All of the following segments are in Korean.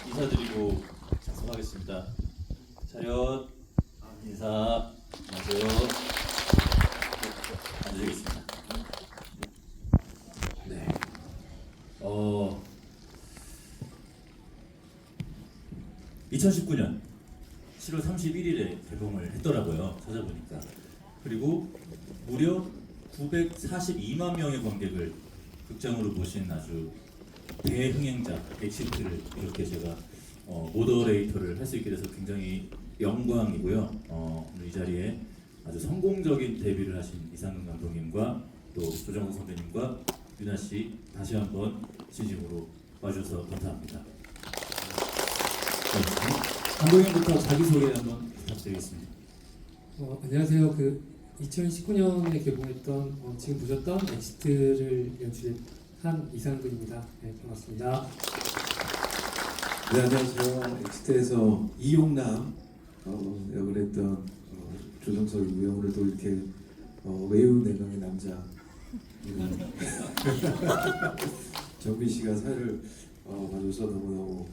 인사드리고 작성하겠습니다. 차렷 인사. 안녕하세요. 앉으시겠습니다. 네. 2019년 7월 31일에 개봉을 했더라고요. 찾아보니까. 그리고 무려 942만 명의 관객을 극장으로 모신 아주 대흥행작 엑시트를 이렇게 제가 모더레이터를 할 수 있게 돼서 굉장히 영광이고요. 오늘 이 자리에 아주 성공적인 데뷔를 하신 이상근 감독님과 또 조정우 선배님과 유나 씨 다시 한번 진심으로 와주셔서 감사합니다. 네, 감독님부터 자기소개 한번 부탁드리겠습니다. 안녕하세요. 2019년에 개봉했던 지금 보셨던 엑시트를 연출한 이상근입니다. 네, 반갑습니다. 네, 안녕하세요. 엑시트에서 이용남 역을 했던 조정석이고요. 오늘도 이렇게 외유 내강의 남자 정빈 씨가 사회를 봐줘서 너무너무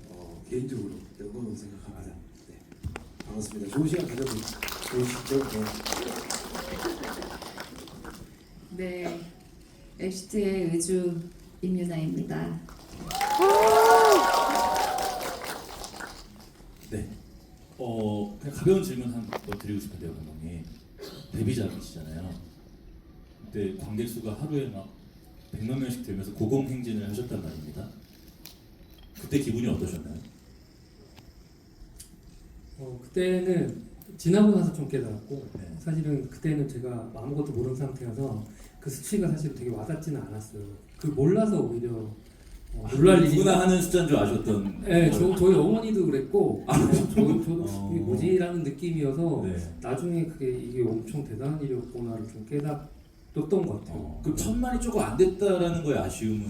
개인적으로 영광으로 생각합니다. 네, 반갑습니다. 좋은 시간 가져보시죠. 네, 엑시트의 의주 임유나입니다. 네. 그냥 가벼운 질문 한 번 드리고 싶은데요, 감독님. 데뷔작이시잖아요. 그때 관객 수가 하루에 막 100만 명씩 되면서 고공행진을 하셨단 말입니다. 그때 기분이 어떠셨나요? 그때는 지나고 나서 좀 깨달았고 네. 사실은 그때는 제가 아무것도 모르는 상태여서 그 수치가 사실 되게 와닿지는 않았어요. 몰라서 오히려 놀랄 일이 누구나 하는 숫자인 줄 아셨던. 네, 저희 어머니도 그랬고 저도 어. 이게 뭐지라는 느낌이어서 네. 나중에 이게 엄청 대단한 일이었구나를 좀 깨닫던 것 같아요. 그럼 1000만이 조금 안 됐다라는 거에 아쉬움은?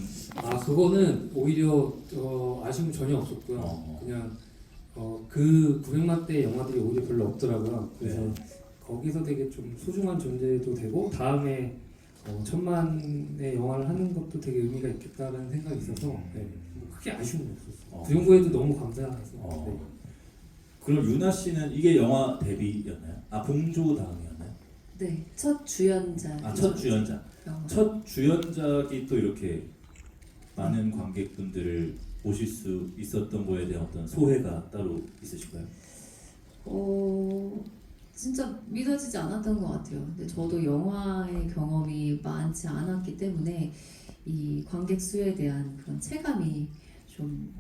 그거는 오히려 아쉬움 전혀 없었고요. 그냥 그 900만 대 영화들이 오히려 별로 없더라고요. 그래서 네. 거기서 되게 좀 소중한 존재도 되고 다음에 1000만의 영화를 하는 것도 되게 의미가 있겠다라는 생각이 있어서 네, 뭐 크게 아쉬움은 없었어요. 그 정도에도 너무 감사해서. 네. 그럼 유나 씨는 이게 영화 데뷔였나요? 봉조 다음이었나요? 네, 첫 주연작. 첫 주연작. 영화. 첫 주연작이 또 이렇게 많은 관객분들을 모실 수 있었던 거에 대한 어떤 소회가 따로 있으실까요? 진짜 믿어지지 않았던 것 같아요. 근데 저도 영화의 경험이 많지 않았기 때문에 이 관객 수에 대한 그런 체감이 좀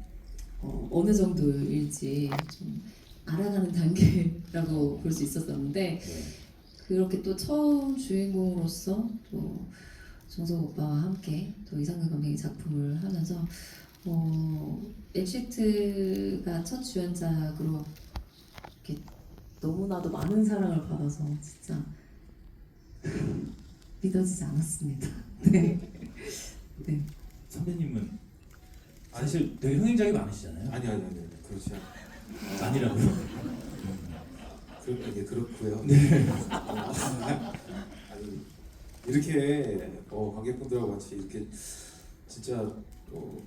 어느 정도일지 좀 알아가는 단계라고 볼 수 있었었는데 네. 그렇게 또 처음 주인공으로서 또 정석 오빠와 함께 또 이상근 감독의 작품을 하면서 엑시트가 첫 주연작으로 이렇게 너무나도 많은 사랑을 받아서 진짜 믿어지지 않았습니다. 네. 네. 선배님은 사실 되게 흥행작이 많으시잖아요. 아니 그렇지 않아요. 아니라고요? 네, 그렇고요. 네. 아니, 이렇게 관객분들하고 같이 이렇게 진짜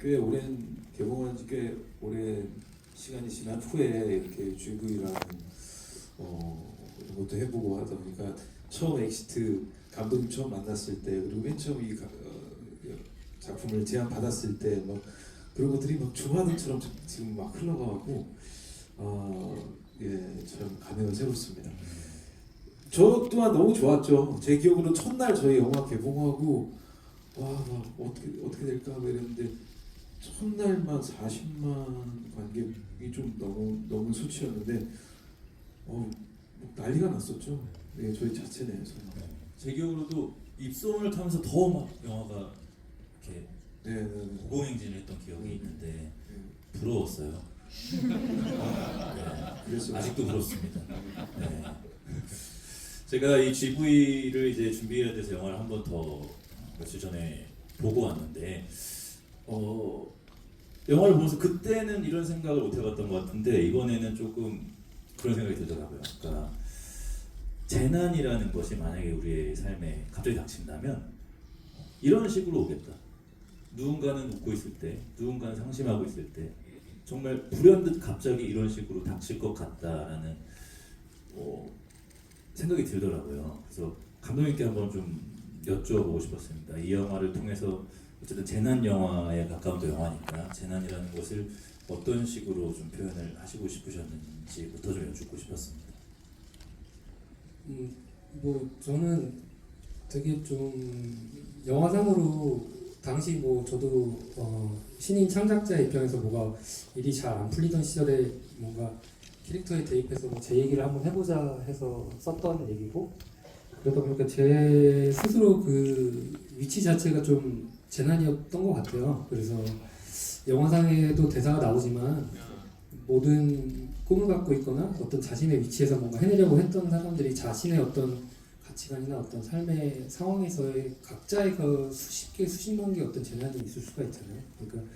꽤 오랜 개봉한 지 꽤 오랜 시간이 지난 후에 이렇게 GV라는 이런 것도 해보고 하다 보니까 처음 엑시트 감독님 처음 만났을 때 그리고 맨 처음 이 작품을 제안 받았을 때 막 그런 것들이 막 주마등처럼 지금 막 흘러가고 참 감회가 새롭습니다. 저 또한 너무 좋았죠. 제 기억으로 첫날 저희 영화 개봉하고 막 어떻게 될까 뭐 이랬는데 첫날만 40만 관객이 좀 너무 수치였는데 난리가 났었죠. 네, 저희 자체 내에서. 제 기억으로도 입소문을 타면서 더 막 영화가 이렇게 네. 고공행진을 했던 기억이 있는데 네. 부러웠어요. 그래서 아직도 그렇습니다. 네. 제가 이 GV를 이제 준비해야 돼서 영화를 한 번 더 며칠 전에 보고 왔는데 영화를 보면서 그때는 이런 생각을 못 해봤던 것 같은데 이번에는 조금 그런 생각이 들더라고요. 그러니까 재난이라는 것이 만약에 우리의 삶에 갑자기 닥친다면 이런 식으로 오겠다. 누군가는 웃고 있을 때, 누군가는 상심하고 있을 때 정말 불현듯 갑자기 이런 식으로 닥칠 것 같다라는 생각이 들더라고요. 그래서 감독님께 한번 좀 여쭤보고 싶었습니다. 이 영화를 통해서 어쨌든 재난 영화에 가까운 또 영화니까 재난이라는 것을 어떤 식으로 좀 표현을 하시고 싶으셨는지부터 좀 여쭙고 싶었습니다. 뭐 저는 되게 좀 영화상으로 당시 뭐 저도 신인 창작자 입장에서 뭐가 일이 잘 안 풀리던 시절에 뭔가 캐릭터에 대입해서 뭐 제 얘기를 한번 해보자 해서 썼던 얘기고, 그러다 보니까 제 스스로 그 위치 자체가 좀 재난이었던 것 같아요. 그래서 영화상에도 대사가 나오지만 모든 꿈을 갖고 있거나 어떤 자신의 위치에서 뭔가 해내려고 했던 사람들이 자신의 어떤 가치관이나 어떤 삶의 상황에서의 각자의 그 수십 개, 수십만 개 어떤 재난이 있을 수가 있잖아요. 그러니까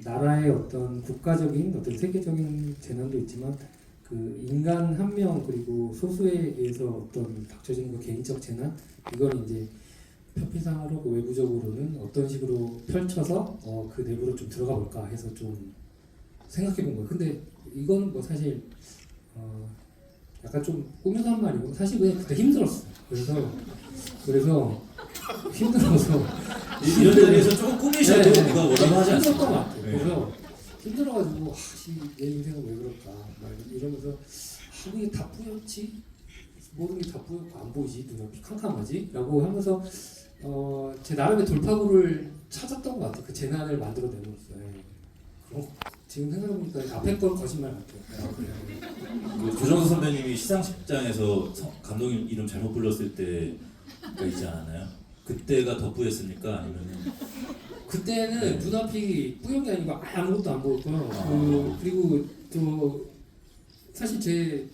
나라의 어떤 국가적인 어떤 세계적인 재난도 있지만 그 인간 한 명 그리고 소수에 의해서 어떤 닥쳐지는 그 개인적 재난, 이걸 이제 표피상으로 그 외부적으로는 어떤 식으로 펼쳐서 그 내부로 좀 들어가 볼까 해서 좀 생각해 본 거예요. 근데 이건 뭐 사실 약간 좀 꾸며서 한 말이고 사실 그냥 그때 힘들었어요. 그래서 힘들어서 이런 자리에서 조금 꾸미셔도 네, 누가 뭐라고 하지 힘들었던 것 않습니다. 같아요. 네. 그래서 힘들어가지고 내 인생은 왜 그럴까 막 이러면서 이게 다 뿌옇지? 모든 게 다 뿌옇고 안 보이지? 눈앞이 캄캄하지? 라고 하면서 제 나름의 돌파구를 찾았던 것 같아요. 그 재난을 만들어내면서. 지금 생각해보니까 앞에 건 거짓말 같아요. 그 조정석 선배님이 시상식장에서 감독님 이름 잘못 불렀을 때가 있지 않았나요? 그때가 덕후였습니까? 아니면은 그때는 네. 눈앞이 뿌연 게 아니고 아무것도 안 보였고요. 그리고 또 사실 제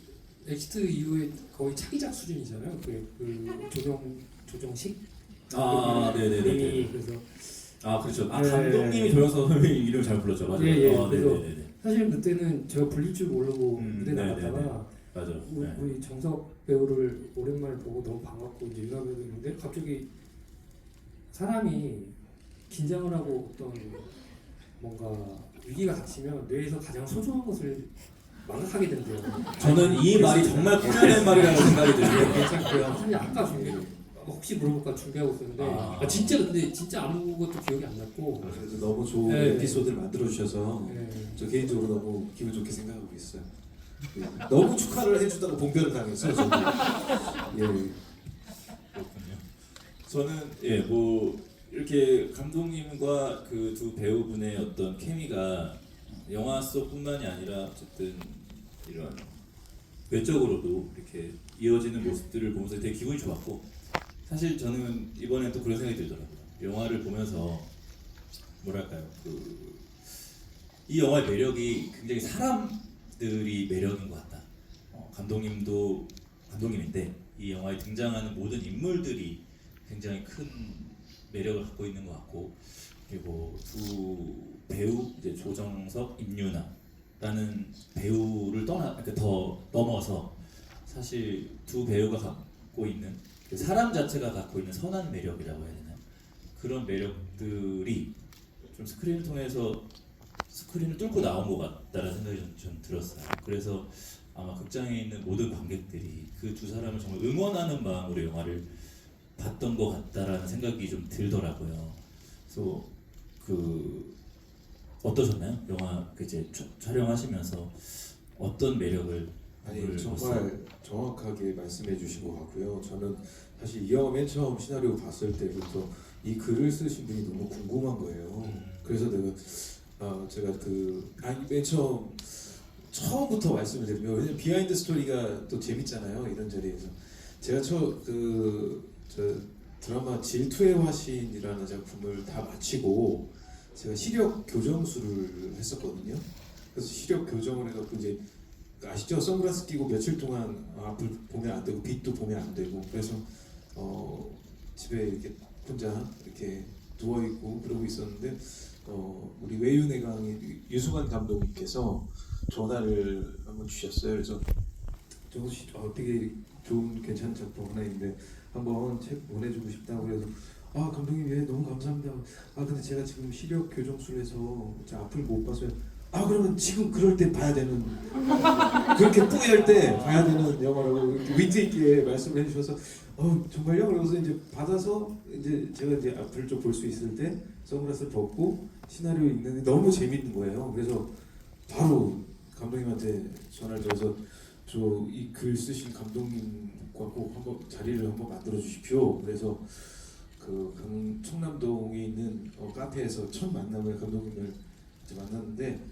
엑시트 이후에 거의 차기작 수준이잖아요. 조정식. 네네네. 그래서 그렇죠. 네. 감독님이 조정석 선배님 이름 잘 불렀죠. 맞아요. 그래서 네네네. 사실 그때는 제가 불릴 줄 모르고 무대 네네네. 나갔다가 맞아요. 우리 정석 배우를 오랜만에 보고 너무 반갑고 이제 유나 배우도 있는데 갑자기 사람이 긴장을 하고 어떤 뭔가 위기가 닥치면 뇌에서 가장 소중한 것을 망각하게 된대요. 저는 이 말이 정말 꾸며낸 말이라고 생각이 들어요. 괜찮고요. 사실 아까 혹시 물어볼까 준비하고 있었는데 진짜 근데 진짜 아무것도 기억이 안 났고. 그래도 너무 좋은 네. 에피소드를 만들어 주셔서 네. 저 개인적으로 너무 기분 좋게 생각하고 있어요. 너무 축하를 해주다가 봉변을 당했어요. 저도. 예. 그렇군요. 저는 뭐 이렇게 감독님과 그 두 배우분의 어떤 케미가 영화 속뿐만이 아니라 어쨌든 이런 외적으로도 이렇게 이어지는 모습들을 보면서 되게 기분이 좋았고, 사실 저는 이번에 또 그런 생각이 들더라고요. 영화를 보면서 뭐랄까요, 이 영화의 매력이 굉장히 사람들이 매력인 것 같다. 감독님도 감독님인데 이 영화에 등장하는 모든 인물들이 굉장히 큰 매력을 갖고 있는 것 같고, 그리고 두 배우 이제 조정석, 임유나라는 배우를 더 넘어서 사실 두 배우가 갖고 있는 그 사람 자체가 갖고 있는 선한 매력이라고 해야 되나, 그런 매력들이 좀 스크린을 통해서 스크린을 뚫고 나온 것 같다라는 생각이 좀 들었어요. 그래서 아마 극장에 있는 모든 관객들이 그 두 사람을 정말 응원하는 마음으로 영화를 봤던 것 같다라는 생각이 좀 들더라고요. 그래서 어떠셨나요? 영화 이제 촬영하시면서 어떤 매력을 정말 정확하게 말씀해 주신 것 같고요. 저는 사실 이 영화 맨 처음 시나리오 봤을 때부터 이 글을 쓰신 분이 너무 궁금한 거예요. 그래서 제가 맨 처음부터 말씀을 드리면, 왜냐면 비하인드 스토리가 또 재밌잖아요. 이런 자리에서 제가 저 드라마 질투의 화신이라는 작품을 다 마치고 제가 시력 교정술을 했었거든요. 그래서 시력 교정을 해서 이제 아시죠? 선글라스 끼고 며칠 동안 앞을 보면 안 되고 빛도 보면 안 되고, 그래서 집에 이렇게 혼자 이렇게 누워 있고 그러고 있었는데 우리 외유내 강의 유승환 감독님께서 전화를 한번 주셨어요. 그래서 정수 씨 되게 좋은 괜찮은 작품 하나 있는데 한번 책 보내주고 싶다고 해서 아 감독님 예 너무 감사합니다. 아 근데 제가 지금 시력 교정술 해서 앞을 못 봐서요. 아 그러면 지금 그럴 때 봐야 되는 그렇게 뿌이할 때 봐야 되는 영화라고 이렇게 위트 있게 말씀을 해주셔서 정말요? 그러면서 이제 받아서 이제 제가 이제 앞을 좀 볼 수 있을 때 선글라스를 벗고 시나리오 읽는데 너무 재밌는 거예요. 그래서 바로 감독님한테 전화를 드려서 저 이 글 쓰신 감독님과 꼭 한번 자리를 한번 만들어 주십시오. 그래서 그 청남동에 있는 카페에서 첫 만남을 감독님을 이제 만났는데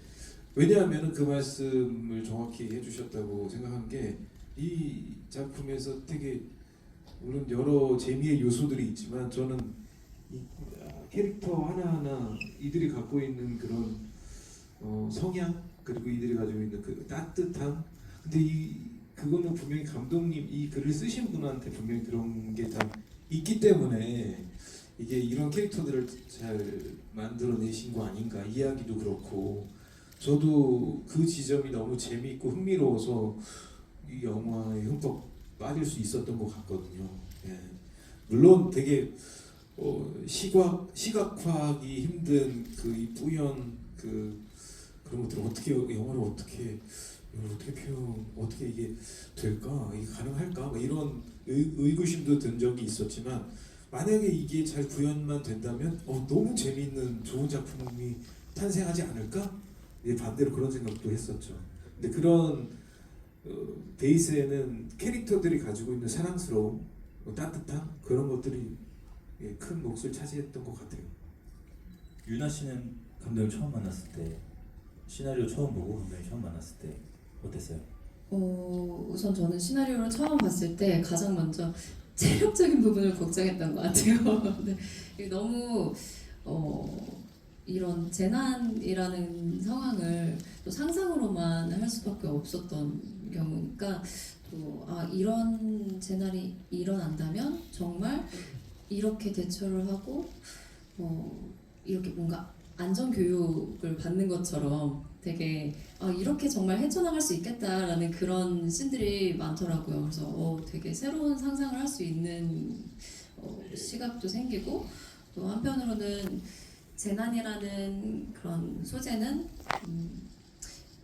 왜냐하면 그 말씀을 정확히 해주셨다고 생각한 게 이 작품에서 되게 물론 여러 재미의 요소들이 있지만 저는 이 캐릭터 하나하나 이들이 갖고 있는 그런 성향 그리고 이들이 가지고 있는 그 따뜻함 근데 그거는 분명히 감독님 이 글을 쓰신 분한테 분명히 그런 게 다 있기 때문에 이게 이런 캐릭터들을 잘 만들어내신 거 아닌가 이야기도 그렇고 저도 그 지점이 너무 재미있고 흥미로워서 이 영화에 흠뻑 빠질 수 있었던 것 같거든요. 예. 물론 되게 시각화하기 힘든 그 이 뿌연 그런 것들을 어떻게 영화를 어떻게 표현 어떻게 이게 될까 이게 가능할까 뭐 이런 의구심도 든 적이 있었지만 만약에 이게 잘 구현만 된다면 너무 재미있는 좋은 작품이 탄생하지 않을까 반대로 그런 생각도 했었죠. 근데 그런 베이스에는 캐릭터들이 가지고 있는 사랑스러움, 따뜻함 그런 것들이 큰 몫을 차지했던 것 같아요. 유나 씨는 감독님 처음 만났을 때 시나리오 처음 보고 감독님 처음 만났을 때 어땠어요? 우선 저는 시나리오를 처음 봤을 때 가장 먼저 체력적인 부분을 걱정했던 것 같아요. 근데 이게 너무 이런 재난이라는 상황을 또 상상으로만 할 수밖에 없었던 경우니까 또 이런 재난이 일어난다면 정말 이렇게 대처를 하고 이렇게 뭔가 안전 교육을 받는 것처럼 되게 이렇게 정말 헤쳐나갈 수 있겠다라는 그런 씬들이 많더라고요. 그래서 되게 새로운 상상을 할 수 있는 시각도 생기고 또 한편으로는 재난이라는 그런 소재는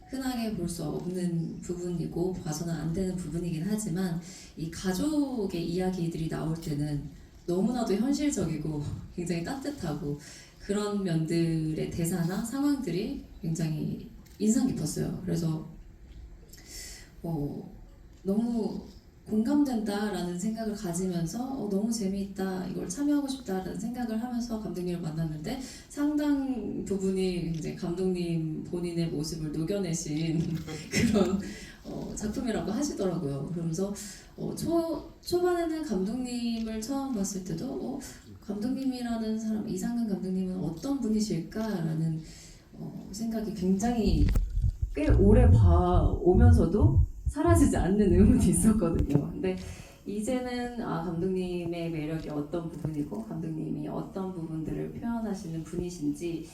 흔하게 볼 수 없는 부분이고 봐서는 안 되는 부분이긴 하지만 이 가족의 이야기들이 나올 때는 너무나도 현실적이고 굉장히 따뜻하고 그런 면들의 대사나 상황들이 굉장히 인상 깊었어요. 그래서 너무 공감된다라는 생각을 가지면서 너무 재미있다, 이걸 참여하고 싶다라는 생각을 하면서 감독님을 만났는데 상당 부분이 굉장히 감독님 본인의 모습을 녹여내신 그런 작품이라고 하시더라고요. 그러면서 초반에는 감독님을 처음 봤을 때도 감독님이라는 사람, 이상근 감독님은 어떤 분이실까라는 생각이 굉장히 꽤 오래 봐오면서도 사라지지 않는 의문이 있었거든요. 근데 이제는 감독님의 매력이 어떤 부분이고 감독님이 어떤 부분들을 표현하시는 분이신지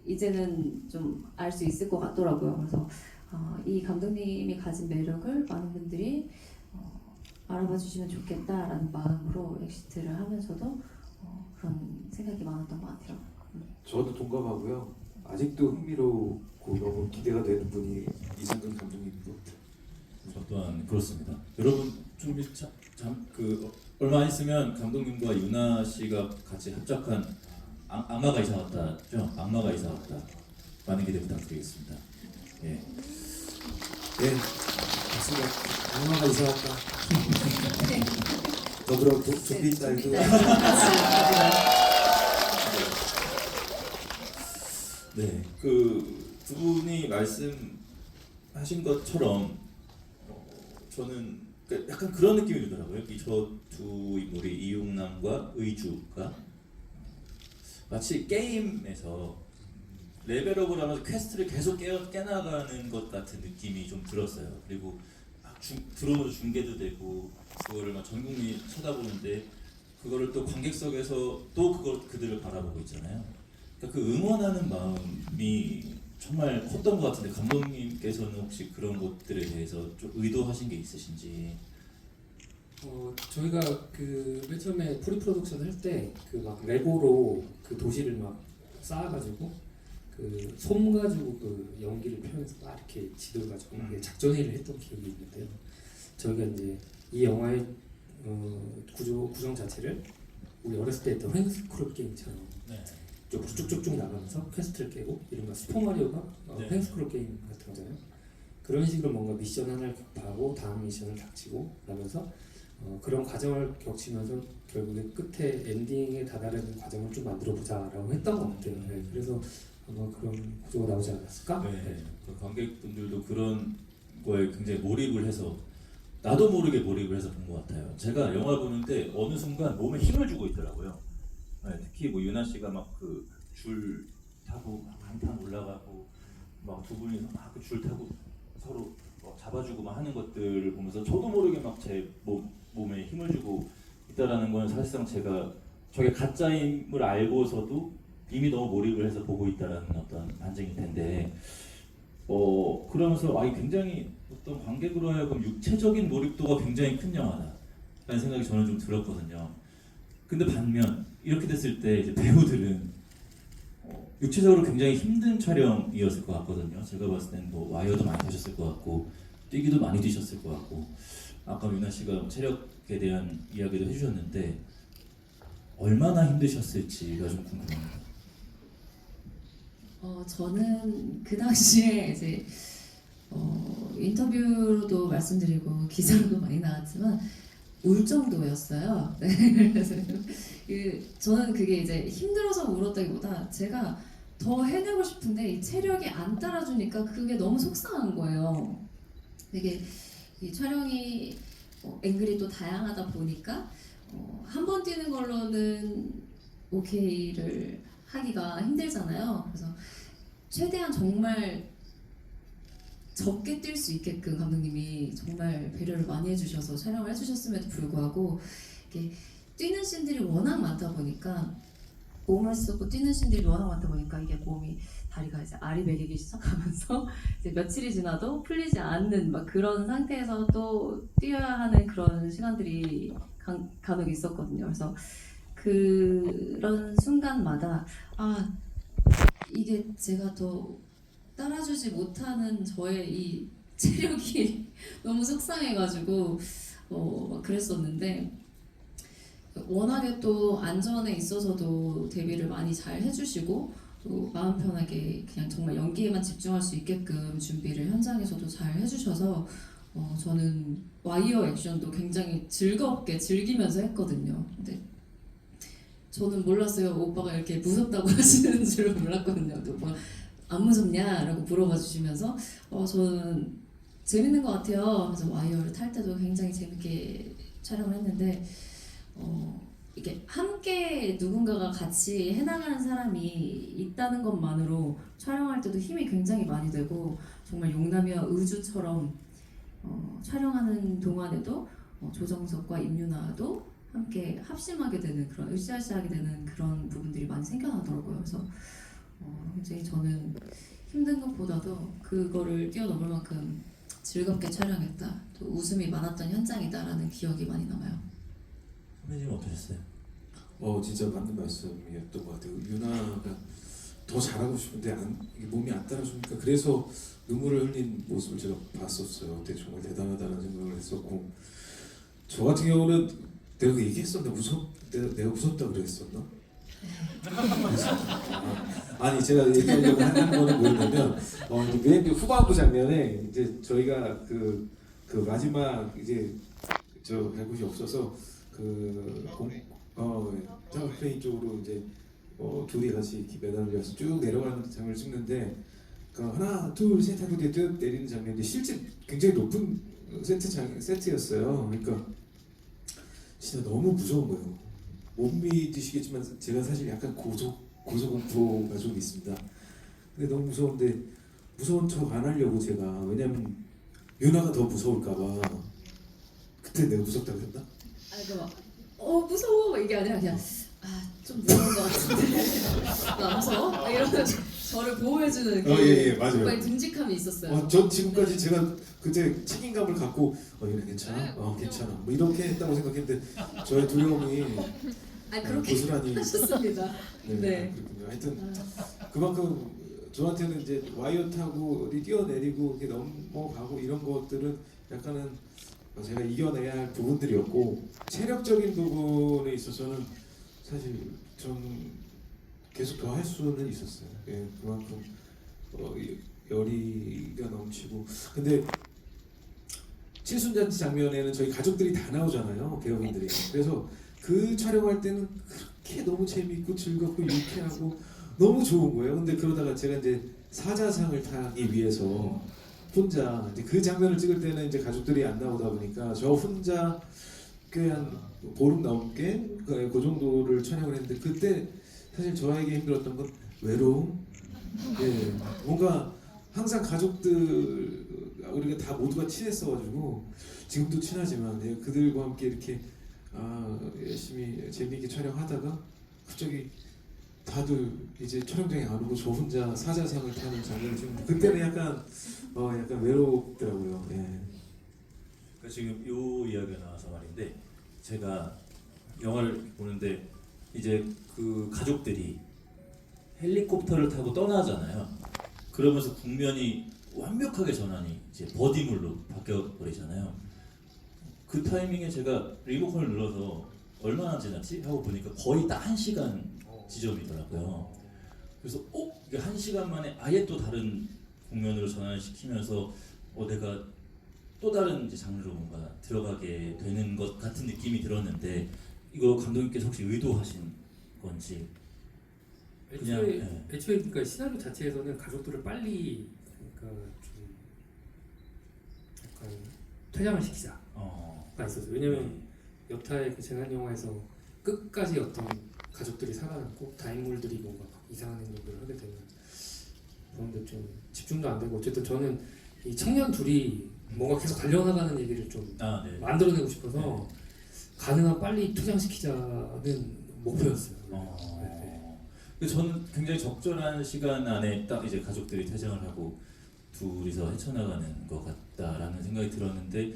이제는 좀 알 수 있을 것 같더라고요. 그래서 이 감독님이 가진 매력을 많은 분들이 알아봐 주시면 좋겠다라는 마음으로 엑시트를 하면서도 그런 생각이 많았던 것 같아요. 저도 동감하고요. 아직도 흥미롭고 너무 기대가 되는 분이 이상근 감독님인 것 같아요. 저 또한 그렇습니다. 여러분 얼마 안 있으면 감독님과 유나 씨가 같이 합작한 악마가 이사 왔다죠? 악마가 이사 왔다. 많은 기대 부탁드리겠습니다. 예. 네, 맞습니다. 악마가 이사 왔다. 더불어 좀비 딸도 네, 그 두 분이 말씀하신 것처럼 저는 약간 그런 느낌이 들더라고요. 저 두 인물이 이용남과 의주가 마치 게임에서 레벨업을 하면서 퀘스트를 계속 깨나가는 것 같은 느낌이 좀 들었어요. 그리고 들어오면서 중계도 되고 그거를 막 전 국민이 쳐다보는데 그거를 또 관객석에서 또 그들을 바라보고 있잖아요. 그러니까 그 응원하는 마음이 정말 컸던 것 같은데 감독님께서는 혹시 그런 것들에 대해서 좀 의도하신 게 있으신지 저희가 그 맨 처음에 프리 프로덕션 할 때 그 막 레고로 그 도시를 막 쌓아가지고 그 솜 가지고 그 연기를 표현해서 막 이렇게 지도를 가지고 막 작전회의를 했던 기억이 있는데요. 저희가 이제 이 영화의 구정 자체를 우리 어렸을 때 했던 횡스크롤 게임처럼 네. 쭉쭉쭉쭉 나가면서 퀘스트를 깨고 이른바 슈퍼마리오가 네. 횡스크롤 게임 같은 거잖아요. 그런 식으로 뭔가 미션 하나를 격파하고 다음 미션을 닥치고 하면서 그런 과정을 겹치면서 결국에 끝에 엔딩에 다다르는 과정을 좀 만들어 보자라고 했던 것 같아요. 네, 그래서 아마 그런 구조가 나오지 않았을까? 네. 그 관객분들도 그런 거에 굉장히 몰입을 해서 나도 모르게 몰입을 해서 본 것 같아요. 제가 영화 보는데 어느 순간 몸에 힘을 주고 있더라고요. 네, 특히 뭐 유나 씨가 막 그 줄 타고 한탄 올라가고 막 두 분이서 막 그 줄 타고 서로 막 잡아주고 막 하는 것들을 보면서 저도 모르게 막 제 몸에 힘을 주고 있다라는 건 사실상 제가 저게 가짜임을 알고서도 이미 너무 몰입을 해서 보고 있다라는 어떤 반증일 텐데 그러면서 굉장히 어떤 관객으로 하여금 육체적인 몰입도가 굉장히 큰 영화다라는 생각이 저는 좀 들었거든요. 근데 반면 이렇게 됐을 때 이제 배우들은 육체적으로 굉장히 힘든 촬영이었을 것 같거든요. 제가 봤을 때는 뭐 와이어도 많이 타셨을 것 같고 뛰기도 많이 뛰셨을 것 같고 아까 유나 씨가 체력에 대한 이야기도 해주셨는데 얼마나 힘드셨을지가 좀 궁금합니다. 저는 그 당시에 이제 인터뷰로도 말씀드리고 기사로도 많이 나왔지만 울 정도였어요. 네, 그래서 저는 그게 이제 힘들어서 울었다기보다 제가 더 해내고 싶은데 이 체력이 안 따라주니까 그게 너무 속상한 거예요. 되게 이 촬영이 앵글이 또 다양하다 보니까 한 번 뛰는 걸로는 오케이를 하기가 힘들잖아요. 그래서 최대한 정말 적게 뛸 수 있게끔 감독님이 정말 배려를 많이 해주셔서 촬영을 해주셨음에도 불구하고 이렇게 뛰는 씬들이 워낙 많다 보니까 몸을 쓰고 뛰는 씬들이 워낙 많다 보니까 이게 몸이 다리가 이제 아리배기기 시작하면서 이제 며칠이 지나도 풀리지 않는 막 그런 상태에서 또 뛰어야 하는 그런 시간들이 간혹 있었거든요. 그래서 그런 순간마다 이게 제가 더 따라주지 못하는 저의 이 체력이 너무 속상해가지고 막 그랬었는데 워낙에 또 안전에 있어서도 대비를 많이 잘 해주시고 또 마음 편하게 그냥 정말 연기에만 집중할 수 있게끔 준비를 현장에서도 잘 해주셔서 저는 와이어 액션도 굉장히 즐겁게 즐기면서 했거든요. 근데 저는 몰랐어요. 오빠가 이렇게 무섭다고 하시는 줄은 몰랐거든요. 또 뭐 안 무섭냐? 라고 물어봐 주시면서 저는 재밌는 것 같아요 하면서 와이어를 탈 때도 굉장히 재밌게 촬영을 했는데 이게 함께 누군가가 같이 해나가는 사람이 있다는 것만으로 촬영할 때도 힘이 굉장히 많이 되고 정말 용남이와 의주처럼 촬영하는 동안에도 조정석과 임윤아도 함께 합심하게 되는 그런 으쌰으쌰하게 되는 그런 부분들이 많이 생겨나더라고요. 그래서 굉장히 저는 힘든 것보다도 그거를 뛰어넘을 만큼 즐겁게 촬영했다. 또 웃음이 많았던 현장이다라는 기억이 많이 남아요. 선배님 어떠셨어요? 진짜 맞는 말씀이었던 것 같아요. 유나가 더 잘하고 싶은데 이게 몸이 안 따라주니까 그래서 눈물을 흘린 모습을 제가 봤었어요. 그때 정말 대단하다는 생각을 했었고 저 같은 경우는 내가 그 얘기했었나? 내가 무섭다 그랬었나? 아니 제가 얘기하려고 하는 거는 뭐였냐면 맨 후반부 장면에 이제 저희가 그 마지막 이제 저 갈 곳이 없어서 플레인 쪽으로 이제 둘이 같이 이렇게 매달려서 쭉 내려가는 장면을 찍는데 하나 둘 셋 하고 이제 뚝 내리는 장면인데 실제 굉장히 높은 세트였어요. 그러니까 진짜 너무 무서운 거예요. 못 믿으시겠지만 제가 사실 약간 고소공포가 좀 있습니다. 근데 너무 무서운데 무서운 척 안 하려고 제가 왜냐면 유나가 더 무서울까봐 그때 내가 무섭다고 했나? 무서워 이게 아니라 그냥 좀 무서운 것 같은데 남서 이런 저를 보호해주는 그 예, 맞아요. 오빠의 듬직함이 있었어요. 전 지금까지 제가 그때 책임감을 갖고 이거 괜찮아? 네, 괜찮아. 뭐 이렇게 했다고 생각했는데 저의 두려움이 아 그렇게 고스란히 하셨습니다. 네. 그렇군요. 하여튼 그만큼 저한테는 이제 와이어 타고 어디 뛰어내리고 이렇게 넘어가고 이런 것들은 약간은 제가 이겨내야 할 부분들이었고 체력적인 부분에 있어서는 사실 전 계속 더 할 수는 있었어요. 예, 그만큼 열의가 넘치고 근데 칠순잔치 장면에는 저희 가족들이 다 나오잖아요, 배우분들이. 그래서 그 촬영할 때는 그렇게 너무 재밌고 즐겁고 유쾌하고 너무 좋은 거예요. 근데 그러다가 제가 이제 사자상을 타기 위해서 혼자 이제 그 장면을 찍을 때는 이제 가족들이 안 나오다 보니까 저 혼자 꽤 한 보름 넘게 그 정도를 촬영을 했는데 그때 사실 저에게 힘들었던 건 외로움. 예, 뭔가 항상 가족들 우리가 다 모두가 친했어가지고 지금도 친하지만 예, 그들과 함께 이렇게 열심히 재미있게 촬영하다가 갑자기 다들 이제 촬영장에 안 오고 저 혼자 사자상을 타는 장면을 찍는데 그때는 약간 외롭더라고요. 예. 그러니까 지금 요 이야기가 나와서 말인데 제가 영화를 보는데 이제 그 가족들이 헬리콥터를 타고 떠나잖아요. 그러면서 국면이 완벽하게 전환이 이제 버디물로 바뀌어 버리잖아요. 그 타이밍에 제가 리모컨을 눌러서 얼마나 지났지 하고 보니까 거의 딱 1시간 지점이더라고요. 그래서 이게 1시간 만에 아예 또 다른 국면으로 전환시키면서 내가 또 다른 이제 장르로 뭔가 들어가게 되는 것 같은 느낌이 들었는데 이거 감독님께서 혹시 의도하신 건지 그냥 애초에 그러니까 시나리오 자체에서는 가족들을 빨리 그러니까 좀 약간 퇴장을 시키자가 있었어요. 왜냐면 여타의 그 재난 영화에서 끝까지 어떤 가족들이 살아남고 다인물들이 뭔가 이상한 행동들을 하게 되는 그런데 좀 집중도 안 되고 어쨌든 저는 이 청년 둘이 뭔가 계속 달려나가는 얘기를 좀 만들어내고 싶어서 가능한 빨리 퇴장시키자는 목표였어요. 근데 저는 굉장히 적절한 시간 안에 딱 이제 가족들이 퇴장을 하고 둘이서 헤쳐나가는 것 같다라는 생각이 들었는데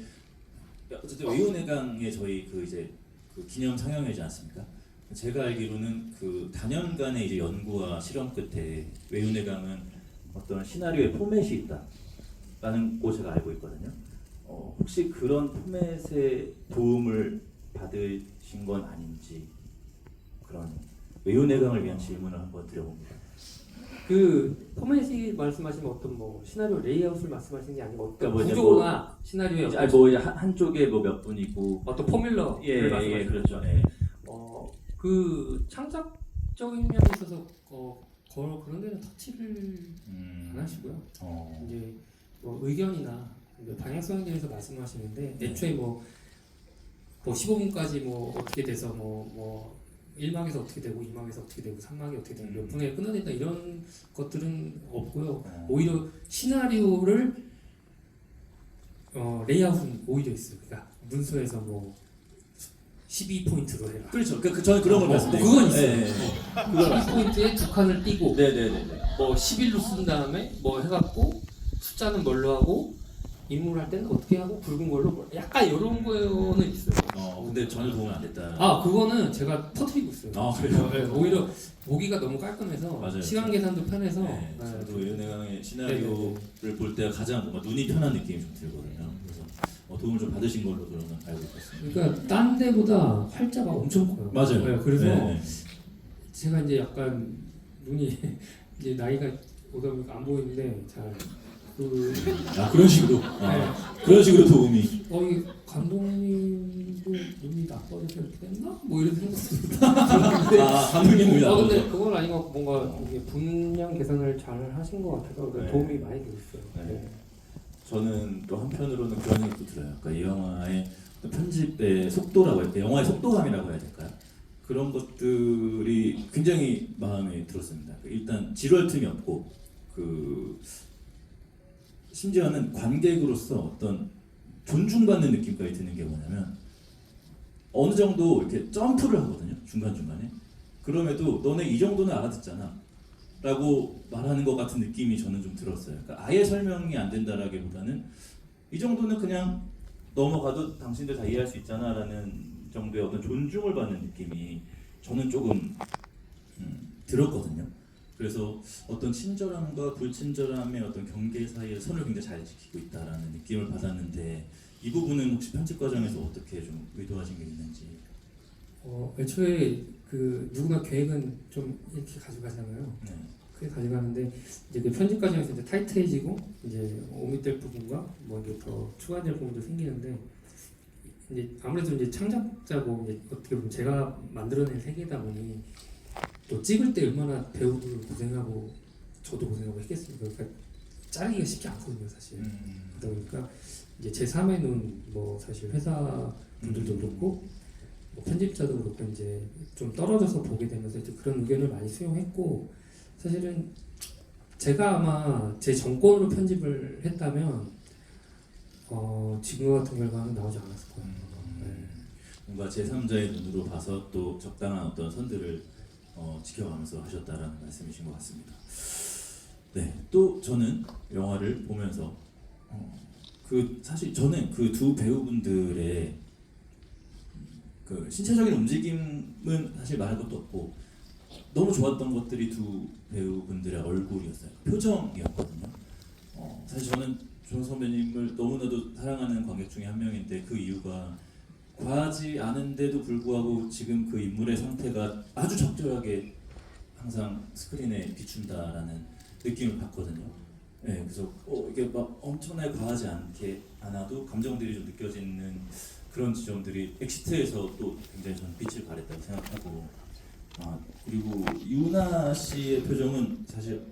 어쨌든 외유내강에 저희 그 이제 그 기념 상영회지 않습니까? 제가 알기로는 그 단연간의 이제 연구와 실험 끝에 외유내강은 어떤 시나리오의 포맷이 있다라는 거 제가 알고 있거든요. 혹시 그런 포맷의 도움을 받으신 건 아닌지 그런 외유내강을 위한 질문을 한번 드려봅니다. 그 포맷이 말씀하시는 어떤 뭐 시나리오 레이아웃을 말씀하시는 게 아니고 어떤 그러니까 구조나 시나리오의 이제 뭐 한쪽에 뭐 몇 분이고 어떤 포뮬러를 말씀하시는 그렇죠. 그 창작적인 면에 있어서 그런 데는 터치를 안 하시고요. 이제 뭐 의견이나 방향성에 대해서 말씀하시는데 애초에 뭐 15분까지 뭐 어떻게 돼서 뭐 1막에서 어떻게 되고 2막에서 어떻게 되고 3막이 어떻게 되고 몇 분에 끝나니까 이런 것들은 없고요. 오히려 시나리오를 레이아웃은 오히려 있어요. 그러니까 문서에서 뭐 12포인트로 해라. 그렇죠. 저는 그런 걸 말씀드리고 그건 있어요. 12포인트에 두 칸을 띄고 네네네. 뭐 11로 쓴 다음에 뭐 해갖고 숫자는 뭘로 하고 인물 할 때는 어떻게 하고 굵은 걸로 뭐 약간 이런 거는 있어요. 근데 전혀 도움이 안 됐다. 그거는 제가 터뜨리고 있어요. 그래요? 네, 오히려 보기가 너무 깔끔해서 맞아요. 시간 계산도 편해서 저도 외유내강의 시나리오를 볼 때가 가장 뭔가 눈이 편한 느낌이 좀 들거든요. 그래서 도움을 좀 받으신 걸로 그러면 알고 있었습니다. 그러니까 딴 데보다 활자가 엄청 커요. 맞아요. 네, 그래서 제가 이제 약간 눈이 이제 나이가 오다 보니까 안 보이는데 잘 그런 식으로 그런 식으로 도움이 이 감독님도 눈이 나빠져서 이렇게 됐나? 뭐 이런 생각도 들었는데 감독님 눈이 나빠져. 근데 그건 아니고 뭔가 이게 분량 계산을 잘 하신 것 같아서 도움이 많이 되고 있어요. 저는 또 한편으로는 그런 생각도 들어요. 그러니까 이 영화의 편집의 속도라고 할까, 영화의 속도감이라고 해야 될까요? 그런 것들이 굉장히 마음에 들었습니다. 일단 지루할 틈이 없고 심지어는 관객으로서 어떤 존중받는 느낌까지 드는 게 뭐냐면 어느 정도 이렇게 점프를 하거든요. 중간중간에. 그럼에도 너네 이 정도는 알아듣잖아 라고 말하는 것 같은 느낌이 저는 좀 들었어요. 그러니까 아예 설명이 안 된다라기보다는 이 정도는 그냥 넘어가도 당신들 다 이해할 수 있잖아 라는 정도의 어떤 존중을 받는 느낌이 저는 조금 들었거든요. 그래서 어떤 친절함과 불친절함의 어떤 경계 사이의 선을 굉장히 잘 지키고 있다라는 느낌을 받았는데 이 부분은 혹시 편집 과정에서 어떻게 좀 의도하신 게 있는지. 애초에 그 누구나 계획은 좀 이렇게 가져가잖아요. 네. 크게 가져가는데 이제 그 편집 과정에서 이제 타이트해지고 이제 오밋될 부분과 뭐 이게 더 추가될 부분도 생기는데 이제 아무래도 이제 창작자고 이제 어떻게 보면 제가 만들어낸 세계다 보니 또 찍을 때 얼마나 배우들 고생하고 저도 고생하고 했겠습니까? 그러니까 자르기가 쉽지 않거든요, 사실. 그러다 보니까 이제 제 3의 눈, 뭐 사실 회사 분들도 그렇고 뭐 편집자도 그렇고 이제 좀 떨어져서 보게 되면서 이제 그런 의견을 많이 수용했고 사실은 제가 아마 제 정권으로 편집을 했다면 지금과 같은 결과는 나오지 않았을 거예요. 뭔가 제3자의 눈으로 봐서 또 적당한 어떤 선들을 지켜가면서 하셨다라는 말씀이신 것 같습니다. 네, 또 저는 영화를 보면서 그 사실 저는 그 두 배우분들의 그 신체적인 움직임은 사실 말할 것도 없고 너무 좋았던 것들이 두 배우분들의 얼굴이었어요. 표정이었거든요. 사실 저는 조 선배님을 너무나도 사랑하는 관객 중에 한 명인데 그 이유가 과하지 않은데도 불구하고 지금 그 인물의 상태가 아주 적절하게 항상 스크린에 비춘다라는 느낌을 받거든요. 네, 그래서 이게 막 엄청나게 과하지 않아도 감정들이 좀 느껴지는 그런 지점들이 엑시트에서 또 굉장히 저는 빛을 발했다고 생각하고 그리고 유나 씨의 표정은 사실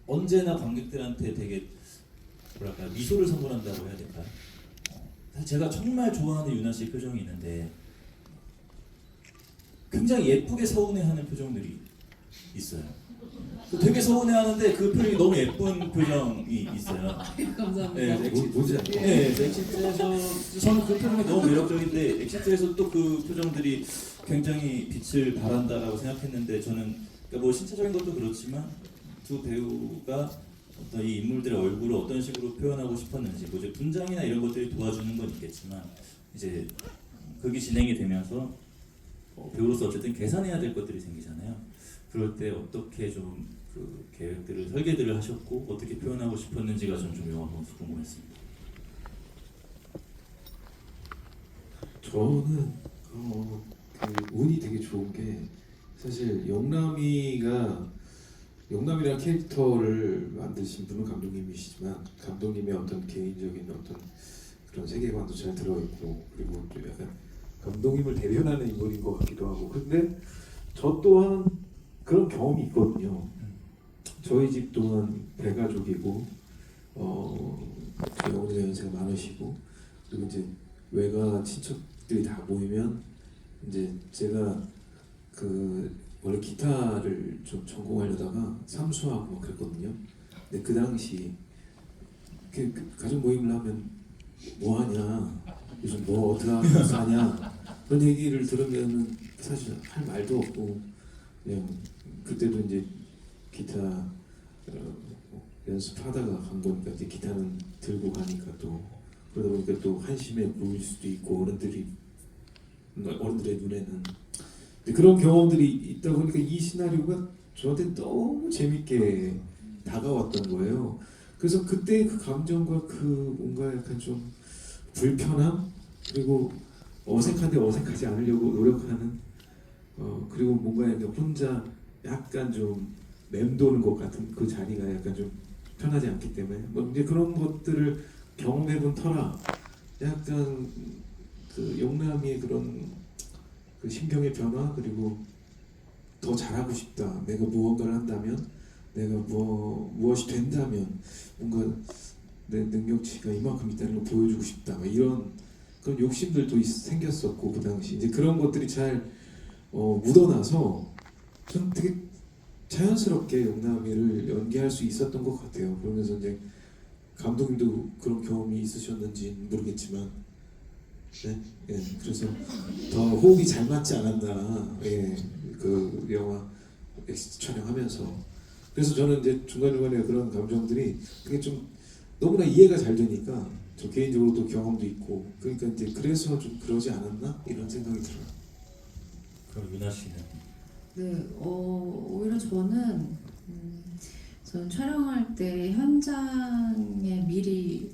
언제나 관객들한테 되게 뭐랄까 미소를 선물한다고 해야 될까요? 사실 제가 정말 좋아하는 유나 씨의 표정이 있는데 굉장히 예쁘게 서운해하는 표정들이 있어요. 되게 서운해하는데 그 표정이 너무 예쁜 표정이 있어요. 감사합니다. 네, 뭐지? 네, 엑시트에서 저는 그 표정이 너무 매력적인데 엑시트에서 또 그 표정들이 굉장히 빛을 발한다라고 생각했는데 저는 그러니까 뭐 신체적인 것도 그렇지만 두 배우가 어떤 이 인물들의 얼굴을 어떤 식으로 표현하고 싶었는지 뭐 이제 분장이나 이런 것들이 도와주는 건 있겠지만 이제 극이 진행이 되면서 배우로서 어쨌든 계산해야 될 것들이 생기잖아요. 그럴 때 어떻게 좀 그 계획들을 설계들을 하셨고 어떻게 표현하고 싶었는지가 좀 영화 보면서 궁금했습니다. 저는 그 운이 되게 좋은 게 사실 영남이라는 캐릭터를 만드신 분은 감독님이시지만 감독님의 어떤 개인적인 어떤 그런 세계관도 잘 들어있고 그리고 좀 약간 감독님을 대변하는 인물인 것 같기도 하고 근데 저 또한 그런 경험이 있거든요. 저희 집 또한 대가족이고 어머니 연세가 많으시고 그리고 이제 외가 친척들이 다 모이면 이제 제가 그 원래 기타를 좀 전공하려다가 삼수하고 막 그랬거든요. 근데 그 당시 그 가족 모임을 하면 뭐 하냐 요즘 뭐 어떻게 하냐 그런 얘기를 들으면은 사실 할 말도 없고 그냥 그때도 이제 기타 연습하다가 간 거니까 이제 기타는 들고 가니까 또 그러다 보니까 또 한심해 보일 수도 있고 어른들의 눈에는 그런 경험들이 있다 보니까 이 시나리오가 저한테 너무 재밌게 다가왔던 거예요. 그래서 그때 그 감정과 그 뭔가 약간 좀 불편함 그리고 어색한데 어색하지 않으려고 노력하는 그리고 뭔가 약간 혼자 약간 좀 맴도는 것 같은 그 자리가 약간 좀 편하지 않기 때문에 뭐 이제 그런 것들을 경험해본 터라 약간 그 영남이의 그런 그 심경의 변화 그리고 더 잘하고 싶다. 내가 무언가를 한다면 내가 무엇이 된다면 뭔가 내 능력치가 이만큼 있다는 걸 보여주고 싶다. 막 이런 그런 욕심들도 생겼었고 그 당시 이제 그런 것들이 잘 묻어나서 전 되게 자연스럽게 영남이를 연기할 수 있었던 것 같아요. 그러면서 이제 감독님도 그런 경험이 있으셨는지 모르겠지만, 네, 예, 그래서 더 호흡이 잘 맞지 않았나, 예, 그 엑시트 촬영하면서. 그래서 저는 이제 중간중간에 그런 감정들이 그게 좀 너무나 이해가 잘 되니까 저 개인적으로도 경험도 있고 그러니까 이제 그래서 좀 그러지 않았나 이런 생각이 들어요. 그럼 유나 씨는 네, 오히려 저는 촬영할 때 현장에 미리